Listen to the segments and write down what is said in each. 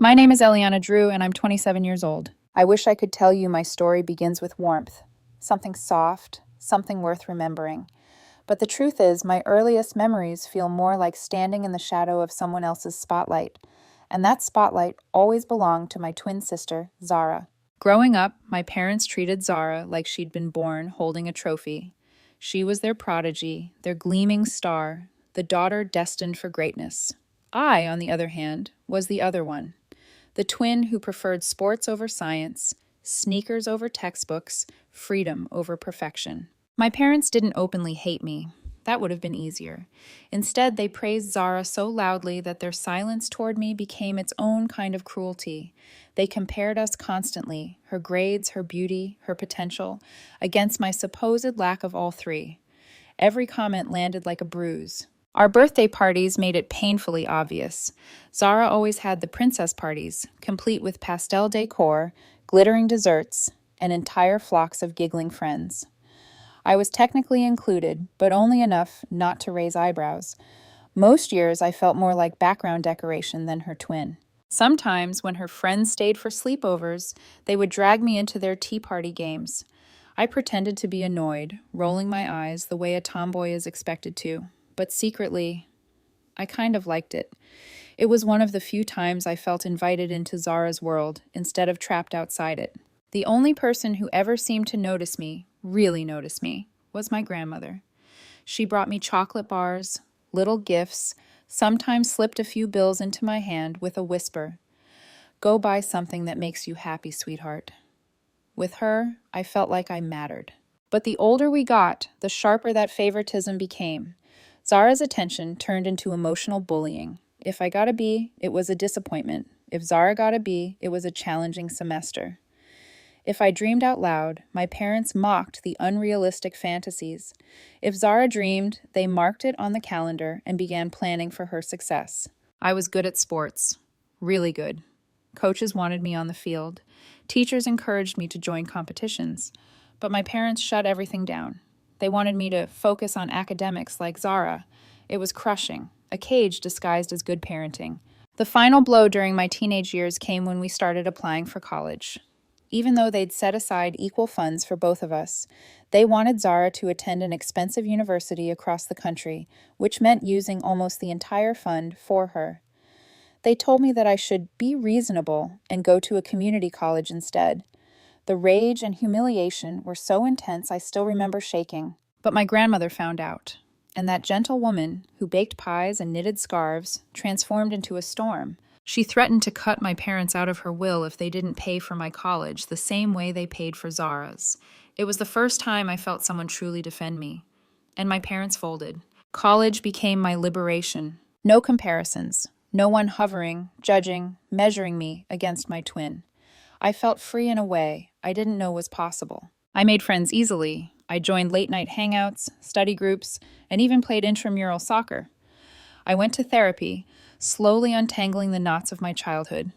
My name is Eliana Drew, and I'm 27 years old. I wish I could tell you my story begins with warmth, something soft, something worth remembering. But the truth is, my earliest memories feel more like standing in the shadow of someone else's spotlight, and that spotlight always belonged to my twin sister, Zara. Growing up, my parents treated Zara like she'd been born holding a trophy. She was their prodigy, their gleaming star, the daughter destined for greatness. I, on the other hand, was the other one. The twin who preferred sports over science, sneakers over textbooks, freedom over perfection. My parents didn't openly hate me. That would have been easier. Instead, they praised Zara so loudly that their silence toward me became its own kind of cruelty. They compared us constantly, her grades, her beauty, her potential, against my supposed lack of all three. Every comment landed like a bruise. Our birthday parties made it painfully obvious. Zara always had the princess parties, complete with pastel decor, glittering desserts, and entire flocks of giggling friends. I was technically included, but only enough not to raise eyebrows. Most years I felt more like background decoration than her twin. Sometimes, when her friends stayed for sleepovers, they would drag me into their tea party games. I pretended to be annoyed, rolling my eyes the way a tomboy is expected to. But secretly, I kind of liked it. It was one of the few times I felt invited into Zara's world instead of trapped outside it. The only person who ever seemed to notice me, really notice me, was my grandmother. She brought me chocolate bars, little gifts, sometimes slipped a few bills into my hand with a whisper, "Go buy something that makes you happy, sweetheart." With her, I felt like I mattered. But the older we got, the sharper that favoritism became. Zara's attention turned into emotional bullying. If I got a B, it was a disappointment. If Zara got a B, it was a challenging semester. If I dreamed out loud, my parents mocked the unrealistic fantasies. If Zara dreamed, they marked it on the calendar and began planning for her success. I was good at sports. Really good. Coaches wanted me on the field. Teachers encouraged me to join competitions. But my parents shut everything down. They wanted me to focus on academics like Zara. It was crushing, a cage disguised as good parenting. The final blow during my teenage years came when we started applying for college. Even though they'd set aside equal funds for both of us, they wanted Zara to attend an expensive university across the country, which meant using almost the entire fund for her. They told me that I should be reasonable and go to a community college instead. The rage and humiliation were so intense I still remember shaking. But my grandmother found out, and that gentle woman, who baked pies and knitted scarves, transformed into a storm. She threatened to cut my parents out of her will if they didn't pay for my college the same way they paid for Zara's. It was the first time I felt someone truly defend me. And my parents folded. College became my liberation. No comparisons. No one hovering, judging, measuring me against my twin. I felt free in a way I didn't know was possible. I made friends easily. I joined late-night hangouts, study groups, and even played intramural soccer. I went to therapy, slowly untangling the knots of my childhood.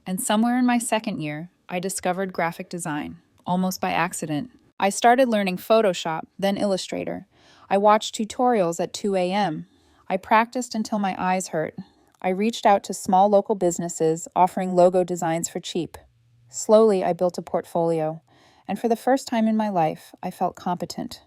And somewhere in my second year, I discovered graphic design, almost by accident. I started learning Photoshop, then Illustrator. I watched tutorials at 2 a.m. I practiced until my eyes hurt. I reached out to small local businesses offering logo designs for cheap. Slowly, I built a portfolio, and for the first time in my life, I felt competent,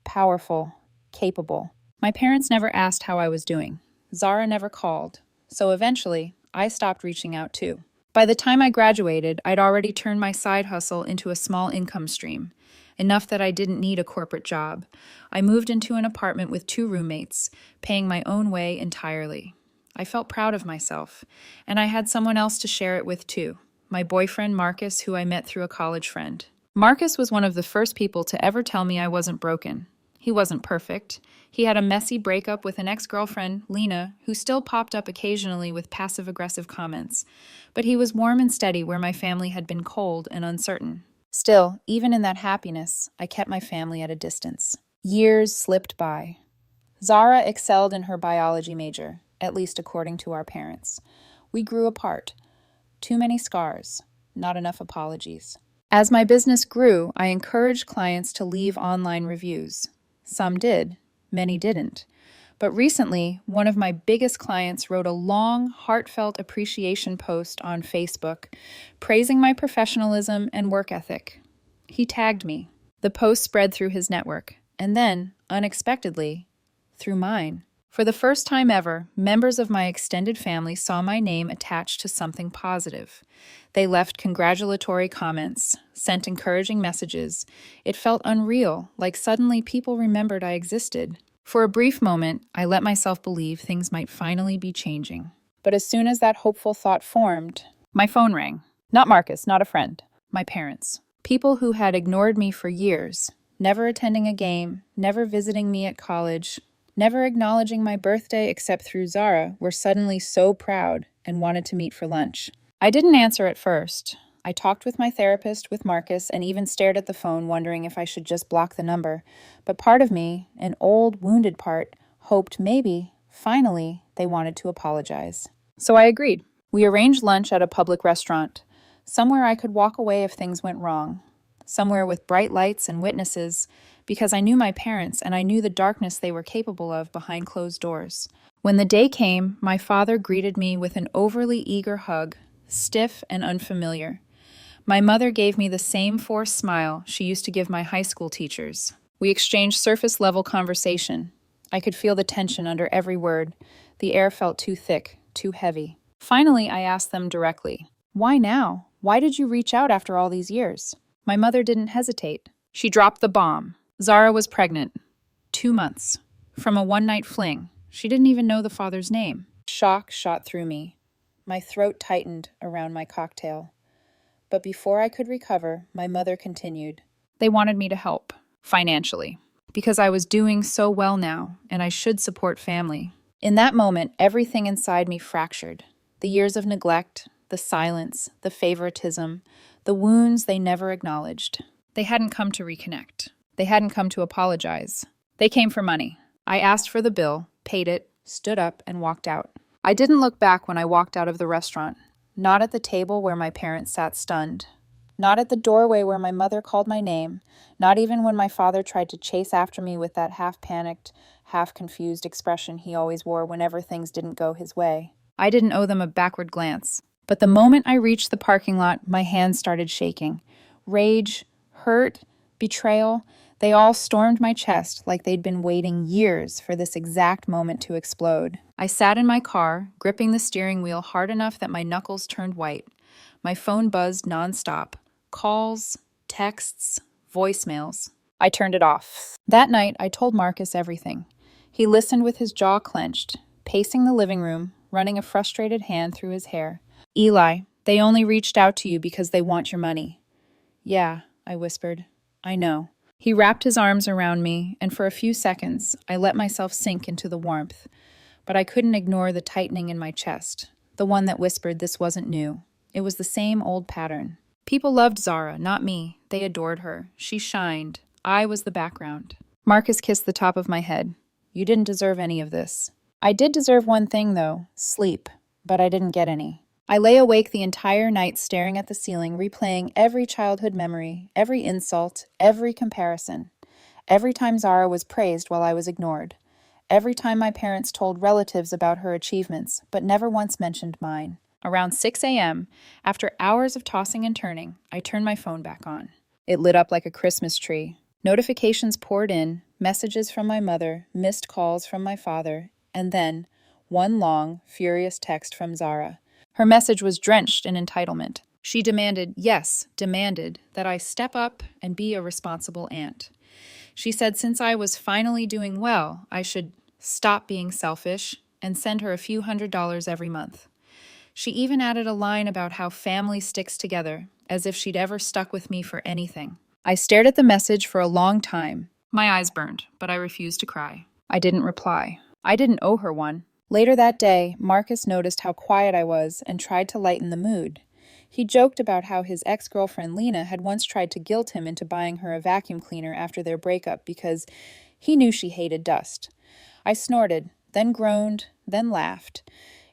powerful, capable. My parents never asked how I was doing. Zara never called, so eventually, I stopped reaching out too. By the time I graduated, I'd already turned my side hustle into a small income stream, enough that I didn't need a corporate job. I moved into an apartment with 2 roommates, paying my own way entirely. I felt proud of myself, and I had someone else to share it with too. My boyfriend, Marcus, who I met through a college friend. Marcus was one of the first people to ever tell me I wasn't broken. He wasn't perfect. He had a messy breakup with an ex-girlfriend, Lena, who still popped up occasionally with passive-aggressive comments. But he was warm and steady where my family had been cold and uncertain. Still, even in that happiness, I kept my family at a distance. Years slipped by. Zara excelled in her biology major, at least according to our parents. We grew apart. Too many scars, not enough apologies. As my business grew, I encouraged clients to leave online reviews. Some did, many didn't. But recently, one of my biggest clients wrote a long, heartfelt appreciation post on Facebook, praising my professionalism and work ethic. He tagged me. The post spread through his network, and then, unexpectedly, through mine. For the first time ever, members of my extended family saw my name attached to something positive. They left congratulatory comments, sent encouraging messages. It felt unreal, like suddenly people remembered I existed. For a brief moment, I let myself believe things might finally be changing. But as soon as that hopeful thought formed, my phone rang. Not Marcus, not a friend. My parents. People who had ignored me for years, never attending a game, never visiting me at college, never acknowledging my birthday except through Zara, were suddenly so proud and wanted to meet for lunch. I didn't answer at first. I talked with my therapist, with Marcus, and even stared at the phone, wondering if I should just block the number. But part of me, an old, wounded part, hoped maybe, finally, they wanted to apologize. So I agreed. We arranged lunch at a public restaurant, somewhere I could walk away if things went wrong, somewhere with bright lights and witnesses, because I knew my parents and I knew the darkness they were capable of behind closed doors. When the day came, my father greeted me with an overly eager hug, stiff and unfamiliar. My mother gave me the same forced smile she used to give my high school teachers. We exchanged surface-level conversation. I could feel the tension under every word. The air felt too thick, too heavy. Finally, I asked them directly, "Why now? Why did you reach out after all these years?" My mother didn't hesitate. She dropped the bomb. Zara was pregnant. 2 months. From a one-night fling. She didn't even know the father's name. Shock shot through me. My throat tightened around my cocktail. But before I could recover, my mother continued. They wanted me to help, financially, because I was doing so well now, and I should support family. In that moment, everything inside me fractured. The years of neglect, the silence, the favoritism, the wounds they never acknowledged. They hadn't come to reconnect. They hadn't come to apologize. They came for money. I asked for the bill, paid it, stood up, and walked out. I didn't look back when I walked out of the restaurant. Not at the table where my parents sat stunned. Not at the doorway where my mother called my name. Not even when my father tried to chase after me with that half-panicked, half-confused expression he always wore whenever things didn't go his way. I didn't owe them a backward glance. But the moment I reached the parking lot, my hands started shaking. Rage, hurt, betrayal, they all stormed my chest like they'd been waiting years for this exact moment to explode. I sat in my car, gripping the steering wheel hard enough that my knuckles turned white. My phone buzzed nonstop. Calls, texts, voicemails. I turned it off. That night, I told Marcus everything. He listened with his jaw clenched, pacing the living room, running a frustrated hand through his hair. "Eli, they only reached out to you because they want your money." "Yeah," I whispered. "I know." He wrapped his arms around me, and for a few seconds, I let myself sink into the warmth. But I couldn't ignore the tightening in my chest, the one that whispered this wasn't new. It was the same old pattern. People loved Zara, not me. They adored her. She shined. I was the background. Marcus kissed the top of my head. "You didn't deserve any of this." I did deserve one thing, though, sleep, but I didn't get any. I lay awake the entire night staring at the ceiling, replaying every childhood memory, every insult, every comparison. Every time Zara was praised while I was ignored. Every time my parents told relatives about her achievements, but never once mentioned mine. Around 6 a.m., after hours of tossing and turning, I turned my phone back on. It lit up like a Christmas tree. Notifications poured in, messages from my mother, missed calls from my father, and then one long, furious text from Zara. Her message was drenched in entitlement. She demanded that I step up and be a responsible aunt. She said since I was finally doing well, I should stop being selfish and send her a few $100s every month. She even added a line about how family sticks together, as if she'd ever stuck with me for anything. I stared at the message for a long time. My eyes burned, but I refused to cry. I didn't reply. I didn't owe her one. Later that day, Marcus noticed how quiet I was and tried to lighten the mood. He joked about how his ex-girlfriend Lena had once tried to guilt him into buying her a vacuum cleaner after their breakup because he knew she hated dust. I snorted, then groaned, then laughed.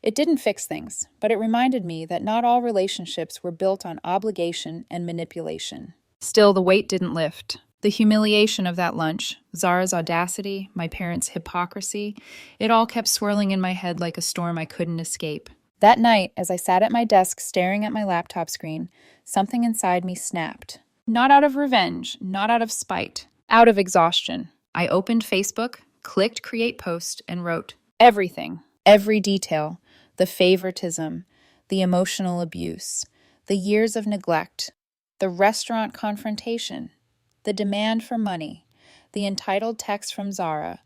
It didn't fix things, but it reminded me that not all relationships were built on obligation and manipulation. Still, the weight didn't lift. The humiliation of that lunch, Zara's audacity, my parents' hypocrisy, it all kept swirling in my head like a storm I couldn't escape. That night, as I sat at my desk staring at my laptop screen, something inside me snapped. Not out of revenge, not out of spite, out of exhaustion. I opened Facebook, clicked Create Post, and wrote everything, every detail, the favoritism, the emotional abuse, the years of neglect, the restaurant confrontation, the demand for money, the entitled text from Zara,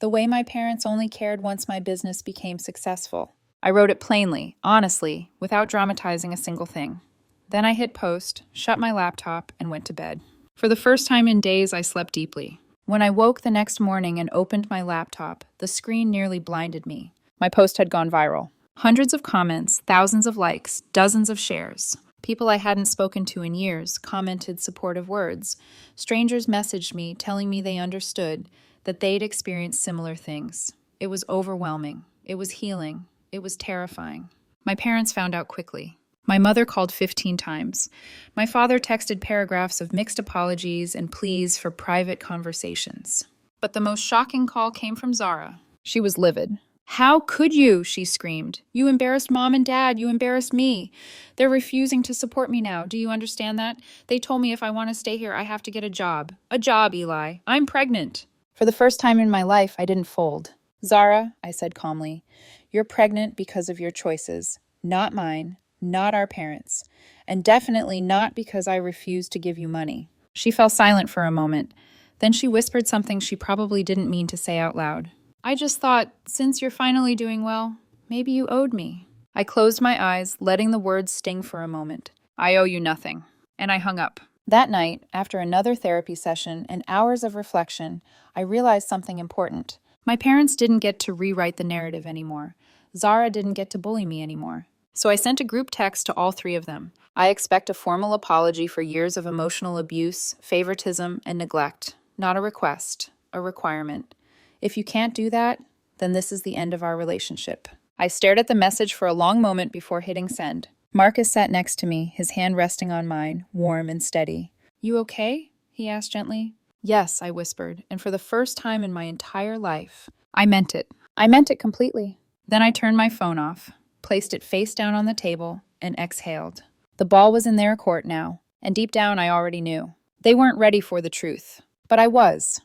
the way my parents only cared once my business became successful. I wrote it plainly, honestly, without dramatizing a single thing. Then I hit post, shut my laptop, and went to bed. For the first time in days, I slept deeply. When I woke the next morning and opened my laptop, the screen nearly blinded me. My post had gone viral. Hundreds of comments, thousands of likes, dozens of shares. People I hadn't spoken to in years commented supportive words. Strangers messaged me telling me they understood, that they'd experienced similar things. It was overwhelming. It was healing. It was terrifying. My parents found out quickly. My mother called 15 times. My father texted paragraphs of mixed apologies and pleas for private conversations. But the most shocking call came from Zara. She was livid. "How could you?" she screamed. "You embarrassed Mom and Dad. You embarrassed me. They're refusing to support me now. Do you understand that? They told me if I want to stay here, I have to get a job. A job, Eli. I'm pregnant." For the first time in my life, I didn't fold. "Zara," I said calmly, "you're pregnant because of your choices. Not mine, not our parents, and definitely not because I refused to give you money." She fell silent for a moment. Then she whispered something she probably didn't mean to say out loud. "I just thought, since you're finally doing well, maybe you owed me." I closed my eyes, letting the words sting for a moment. "I owe you nothing." And I hung up. That night, after another therapy session and hours of reflection, I realized something important. My parents didn't get to rewrite the narrative anymore. Zara didn't get to bully me anymore. So I sent a group text to all three of them. I expect a formal apology for years of emotional abuse, favoritism, and neglect. Not a request, a requirement. If you can't do that, then this is the end of our relationship. I stared at the message for a long moment before hitting send. Marcus sat next to me, his hand resting on mine, warm and steady. "You okay?" he asked gently. "Yes," I whispered, and for the first time in my entire life, I meant it. I meant it completely. Then I turned my phone off, placed it face down on the table, and exhaled. The ball was in their court now, and deep down I already knew. They weren't ready for the truth. But I was.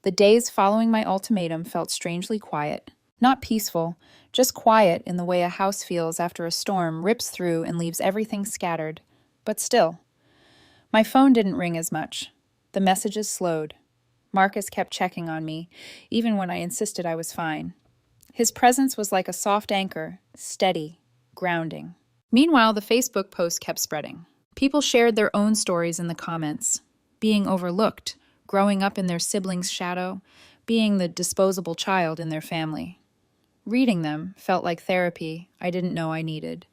The days following my ultimatum felt strangely quiet. Not peaceful, just quiet in the way a house feels after a storm rips through and leaves everything scattered. But still. My phone didn't ring as much. The messages slowed. Marcus kept checking on me, even when I insisted I was fine. His presence was like a soft anchor, steady, grounding. Meanwhile, the Facebook posts kept spreading. People shared their own stories in the comments. Being overlooked, growing up in their siblings' shadow, being the disposable child in their family. Reading them felt like therapy I didn't know I needed.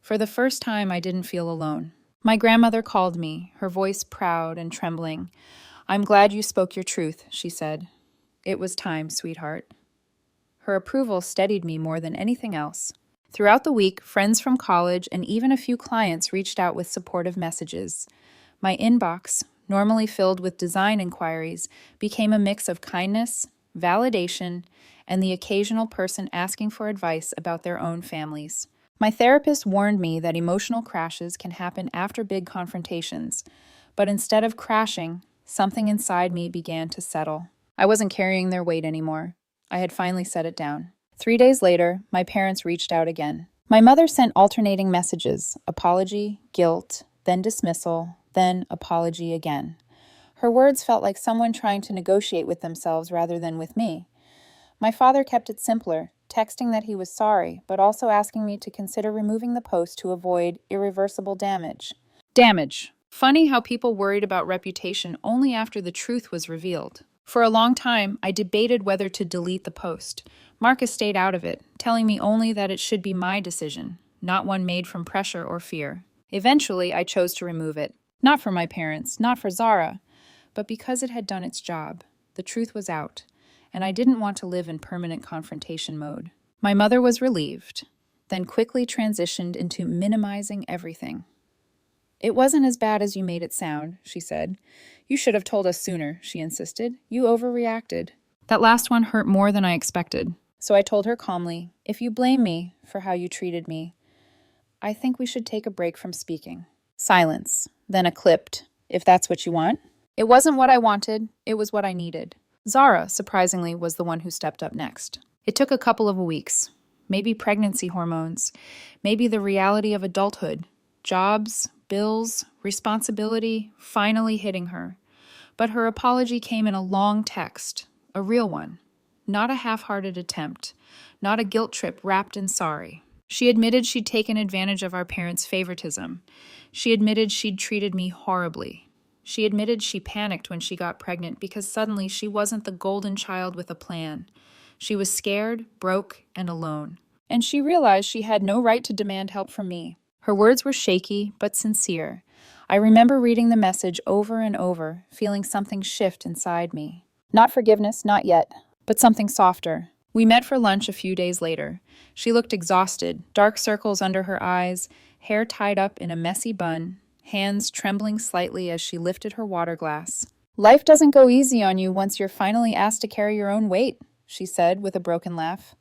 For the first time, I didn't feel alone. My grandmother called me, her voice proud and trembling. "I'm glad you spoke your truth," she said. "It was time, sweetheart." Her approval steadied me more than anything else. Throughout the week, friends from college and even a few clients reached out with supportive messages. My inbox, normally filled with design inquiries, became a mix of kindness, validation, and the occasional person asking for advice about their own families. My therapist warned me that emotional crashes can happen after big confrontations, but instead of crashing, something inside me began to settle. I wasn't carrying their weight anymore. I had finally set it down. 3 days later, my parents reached out again. My mother sent alternating messages: apology, guilt, then dismissal, then apology again. Her words felt like someone trying to negotiate with themselves rather than with me. My father kept it simpler, texting that he was sorry, but also asking me to consider removing the post to avoid irreversible damage. Damage. Funny how people worried about reputation only after the truth was revealed. For a long time, I debated whether to delete the post. Marcus stayed out of it, telling me only that it should be my decision, not one made from pressure or fear. Eventually, I chose to remove it. Not for my parents, not for Zara, but because it had done its job. The truth was out, and I didn't want to live in permanent confrontation mode. My mother was relieved, then quickly transitioned into minimizing everything. "It wasn't as bad as you made it sound," she said. "You should have told us sooner," she insisted. "You overreacted." That last one hurt more than I expected. So I told her calmly, "If you blame me for how you treated me, I think we should take a break from speaking." Silence, then a clipped, "If that's what you want." It wasn't what I wanted, it was what I needed. Zara, surprisingly, was the one who stepped up next. It took a couple of weeks. Maybe pregnancy hormones, maybe the reality of adulthood, jobs, bills, responsibility finally hitting her. But her apology came in a long text, a real one, not a half-hearted attempt, not a guilt trip wrapped in sorry. She admitted she'd taken advantage of our parents' favoritism. She admitted she'd treated me horribly. She admitted she panicked when she got pregnant because suddenly she wasn't the golden child with a plan. She was scared, broke, and alone. And she realized she had no right to demand help from me. Her words were shaky, but sincere. I remember reading the message over and over, feeling something shift inside me. Not forgiveness, not yet, but something softer. We met for lunch a few days later. She looked exhausted, dark circles under her eyes, hair tied up in a messy bun, hands trembling slightly as she lifted her water glass. "Life doesn't go easy on you once you're finally asked to carry your own weight," she said with a broken laugh.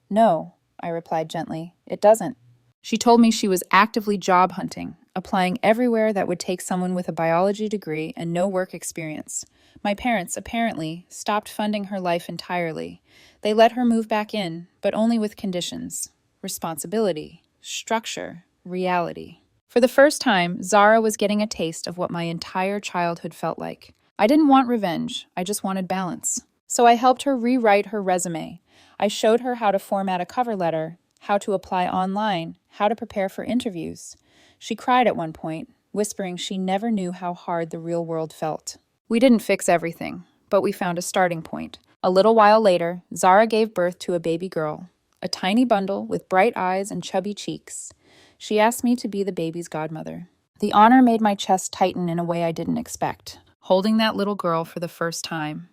"No," I replied gently, "it doesn't." She told me she was actively job hunting, applying everywhere that would take someone with a biology degree and no work experience. My parents, apparently, stopped funding her life entirely. They let her move back in, but only with conditions: responsibility, structure, reality. For the first time, Zara was getting a taste of what my entire childhood felt like. I didn't want revenge, I just wanted balance. So I helped her rewrite her resume. I showed her how to format a cover letter, how to apply online, how to prepare for interviews. She cried at one point, whispering she never knew how hard the real world felt. We didn't fix everything, but we found a starting point. A little while later, Zara gave birth to a baby girl, a tiny bundle with bright eyes and chubby cheeks. She asked me to be the baby's godmother. The honor made my chest tighten in a way I didn't expect. Holding that little girl for the first time,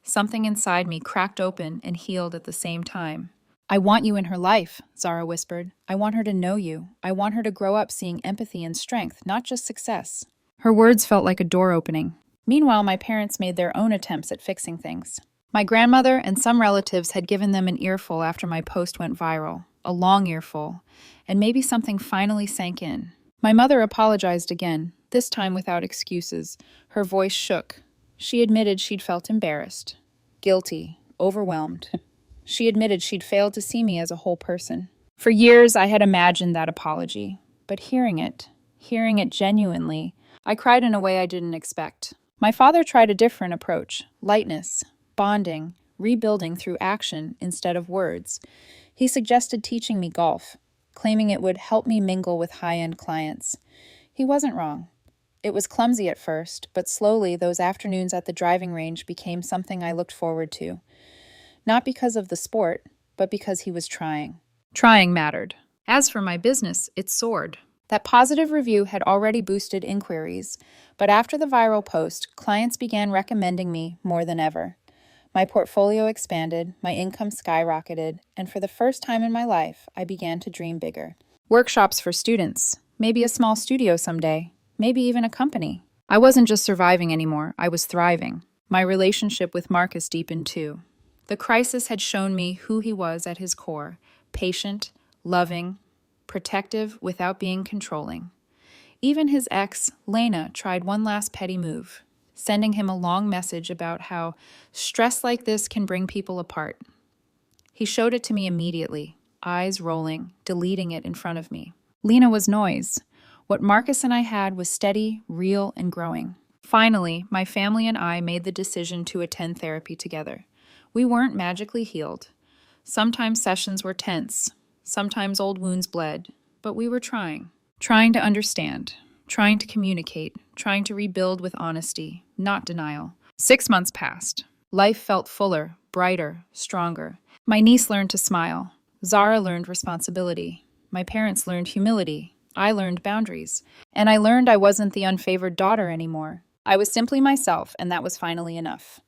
something inside me cracked open and healed at the same time. "I want you in her life," Zara whispered. "I want her to know you. I want her to grow up seeing empathy and strength, not just success." Her words felt like a door opening. Meanwhile, my parents made their own attempts at fixing things. My grandmother and some relatives had given them an earful after my post went viral, a long earful, and maybe something finally sank in. My mother apologized again, this time without excuses. Her voice shook. She admitted she'd felt embarrassed, guilty, overwhelmed. She admitted she'd failed to see me as a whole person. For years, I had imagined that apology, but hearing it genuinely, I cried in a way I didn't expect. My father tried a different approach: lightness, bonding, rebuilding through action instead of words. He suggested teaching me golf, claiming it would help me mingle with high-end clients. He wasn't wrong. It was clumsy at first, but slowly those afternoons at the driving range became something I looked forward to. Not because of the sport, but because he was trying. Trying mattered. As for my business, it soared. That positive review had already boosted inquiries, but after the viral post, clients began recommending me more than ever. My portfolio expanded, my income skyrocketed, and for the first time in my life, I began to dream bigger. Workshops for students, maybe a small studio someday, maybe even a company. I wasn't just surviving anymore, I was thriving. My relationship with Marcus deepened too. The crisis had shown me who he was at his core: patient, loving, protective without being controlling. Even his ex, Lena, tried one last petty move, sending him a long message about how stress like this can bring people apart. He showed it to me immediately, eyes rolling, deleting it in front of me. Lena was noise. What Marcus and I had was steady, real, and growing. Finally, my family and I made the decision to attend therapy together. We weren't magically healed. Sometimes sessions were tense. Sometimes old wounds bled. But we were trying to understand, trying to communicate, trying to rebuild with honesty, not denial. 6 months passed. Life felt fuller, brighter, stronger. My niece learned to smile. Zara learned responsibility. My parents learned humility. I learned boundaries. And I learned I wasn't the unfavored daughter anymore. I was simply myself, and that was finally enough.